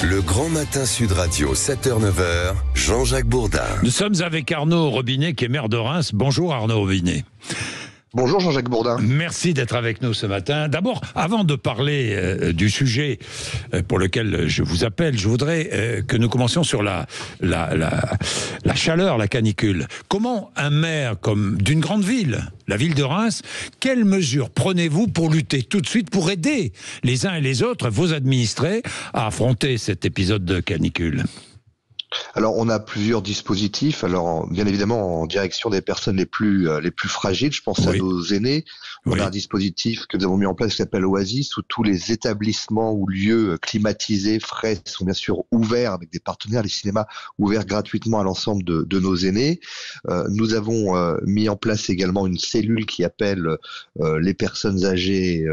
Le Grand Matin Sud Radio, 7h-9h, Jean-Jacques Bourdin. Nous sommes avec Arnaud Robinet, qui est maire de Reims. Bonjour Arnaud Robinet. Bonjour Jean-Jacques Bourdin. Merci d'être avec nous ce matin. D'abord, avant de parler du sujet pour lequel je vous appelle, je voudrais que nous commencions sur la chaleur, la canicule. Comment un maire comme d'une grande ville, la ville de Reims, quelles mesures prenez-vous pour lutter tout de suite, pour aider les uns et les autres, vos administrés, à affronter cet épisode de canicule ? Alors, on a plusieurs dispositifs. Alors, bien évidemment, en direction des personnes les plus fragiles, je pense à nos aînés. On a un dispositif que nous avons mis en place qui s'appelle Oasis, où tous les établissements ou lieux climatisés, frais, sont bien sûr ouverts avec des partenaires, les cinémas ouverts gratuitement à l'ensemble de nos aînés. Nous avons mis en place également une cellule qui appelle les personnes âgées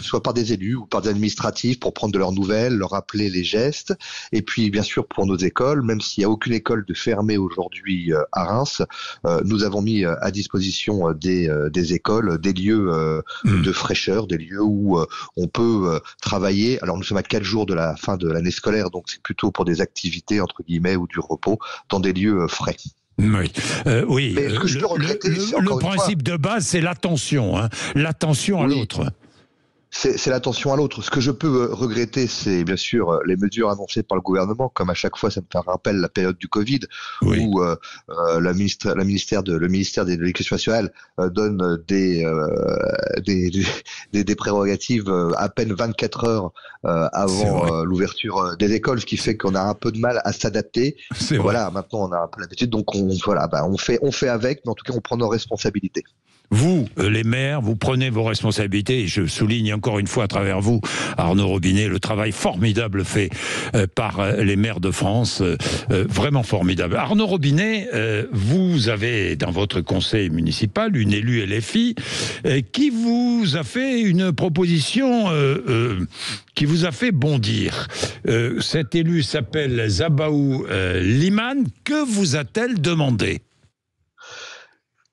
soit par des élus ou par des administratifs pour prendre de leurs nouvelles, leur rappeler les gestes. Et puis bien sûr pour nos écoles, même s'il n'y a aucune école de fermée aujourd'hui à Reims, nous avons mis à disposition des écoles, des lieux de fraîcheur, des lieux où on peut travailler. Alors nous sommes à 4 jours de la fin de l'année scolaire, donc c'est plutôt pour des activités entre guillemets ou du repos dans des lieux frais. Oui, oui. Mais ce que je peux regretter, le principe de base, c'est l'attention, hein, l'attention à l'autre. C'est l'attention à l'autre. Ce que je peux regretter, c'est bien sûr les mesures annoncées par le gouvernement, comme à chaque fois, ça me fait rappel la période du Covid, où le ministère de l'Éducation nationale donne des prérogatives à peine 24 heures avant l'ouverture des écoles, ce qui fait qu'on a un peu de mal à s'adapter. Voilà, maintenant on a un peu l'habitude, donc on fait avec, mais en tout cas on prend nos responsabilités. Vous, les maires, vous prenez vos responsabilités, et je souligne encore une fois à travers vous, Arnaud Robinet, le travail formidable fait par les maires de France, vraiment formidable. Arnaud Robinet, vous avez dans votre conseil municipal une élue LFI qui vous a fait une proposition qui vous a fait bondir. Cette élue s'appelle Zabaou Liman. Que vous a-t-elle demandé ?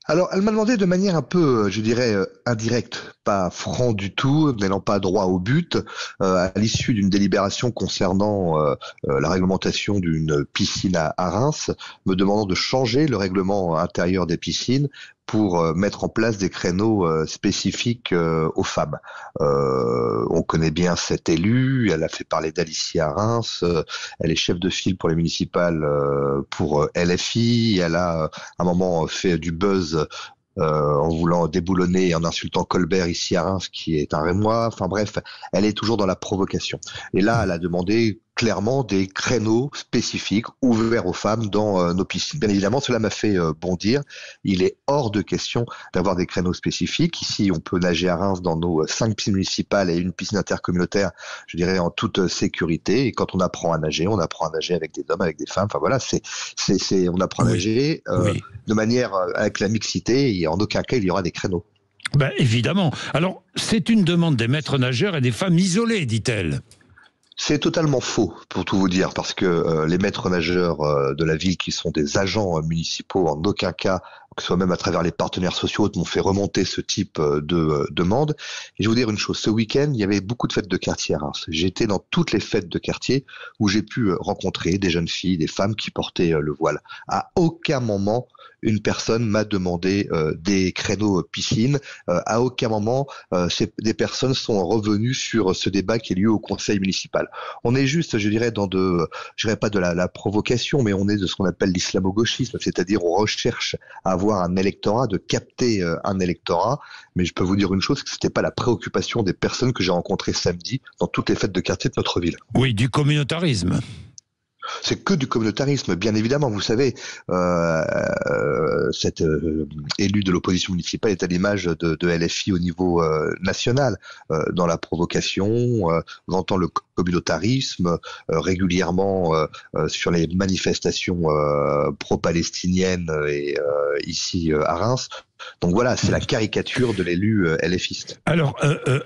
Alors, elle m'a demandé de manière un peu, je dirais, indirecte, pas franc du tout, n'allant pas droit au but, à l'issue d'une délibération concernant la réglementation d'une piscine à Reims, me demandant de changer le règlement intérieur des piscines pour mettre en place des créneaux spécifiques aux femmes. On connaît bien cette élue, elle a fait parler d'Alicia à Reims, elle est chef de file pour les municipales pour LFI, elle a à un moment fait du buzz en voulant déboulonner et en insultant Colbert ici à Reims, qui est un Rémois. Enfin bref, elle est toujours dans la provocation. Et là, elle a demandé clairement des créneaux spécifiques ouverts aux femmes dans nos piscines. Bien évidemment, cela m'a fait bondir. Il est hors de question d'avoir des créneaux spécifiques. Ici, on peut nager à Reims dans nos 5 piscines municipales et une piscine intercommunautaire, je dirais, en toute sécurité. Et quand on apprend à nager avec des hommes, avec des femmes. Enfin voilà, on apprend à nager de manière avec la mixité, et en aucun cas il y aura des créneaux. Ben, évidemment. Alors, c'est une demande des maîtres nageurs et des femmes isolées, dit-elle. C'est totalement faux, pour tout vous dire, parce que les maîtres nageurs de la ville, qui sont des agents municipaux, en aucun cas, que ce soit même à travers les partenaires sociaux, m'ont fait remonter ce type de demande. Et je vais vous dire une chose, ce week-end, il y avait beaucoup de fêtes de quartier à Reims. J'étais dans toutes les fêtes de quartier où j'ai pu rencontrer des jeunes filles, des femmes qui portaient le voile. À aucun moment, une personne m'a demandé des créneaux piscine. À aucun moment, des personnes sont revenues sur ce débat qui a lieu au conseil municipal. On est juste, je dirais, je dirais pas de la provocation, mais on est de ce qu'on appelle l'islamo-gauchisme, c'est-à-dire on recherche à avoir un électorat, de capter un électorat. Mais je peux vous dire une chose, que c'était pas la préoccupation des personnes que j'ai rencontrées samedi dans toutes les fêtes de quartier de notre ville. Oui, du communautarisme. C'est que du communautarisme, bien évidemment. Vous savez, cette élue de l'opposition municipale est à l'image de LFI au niveau national. Dans la provocation, on entend le communautarisme régulièrement sur les manifestations pro-palestiniennes et ici à Reims. Donc voilà, c'est la caricature de l'élu LFiste. Alors,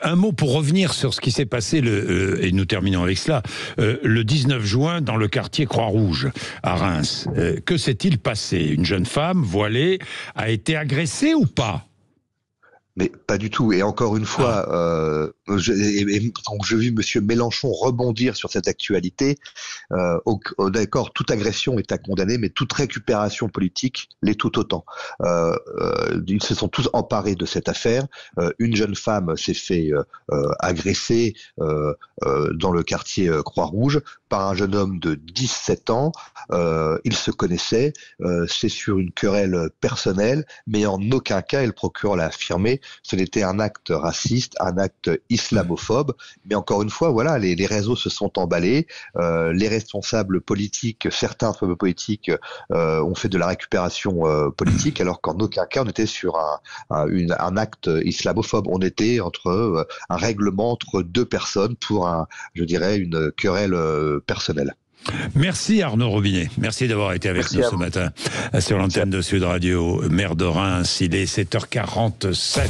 un mot pour revenir sur ce qui s'est passé, et nous terminons avec cela, le 19 juin dans le quartier Croix-Rouge à Reims. Que s'est-il passé ? Une jeune femme voilée a été agressée ou pas ? Mais pas du tout. Et encore une fois, quand j'ai vu Monsieur Mélenchon rebondir sur cette actualité, d'accord, toute agression est à condamner, mais toute récupération politique l'est tout autant. Ils se sont tous emparés de cette affaire. Une jeune femme s'est fait agresser dans le quartier Croix-Rouge par un jeune homme de 17 ans. Ils se connaissaient. C'est sur une querelle personnelle, mais en aucun cas, et le procureur l'a affirmé, ce n'était un acte raciste, un acte islamophobe. Mais encore une fois, voilà, les réseaux se sont emballés. Les responsables politiques, certains responsables politiques, ont fait de la récupération politique, alors qu'en aucun cas on était sur un acte islamophobe. On était entre un règlement entre deux personnes pour je dirais, une querelle personnelle. Merci Arnaud Robinet. Merci d'avoir été avec nous ce matin sur l'antenne de Sud Radio. Maire de Reims, il est 7h47.